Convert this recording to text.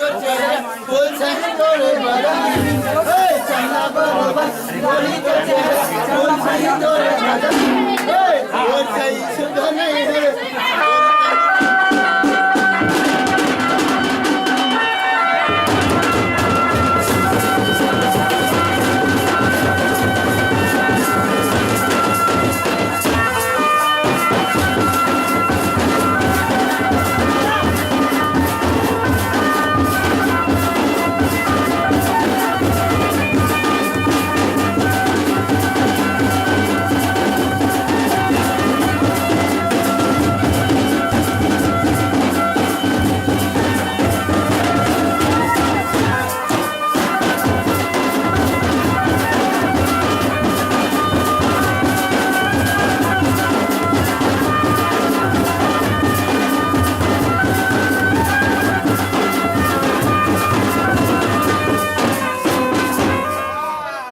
तो चेहरा फूल सही तोरे बदन हे चंदा बरोबर गोरी तो चेहरा फूल सही तोरे बदन हे फूल सही सुध नहीं है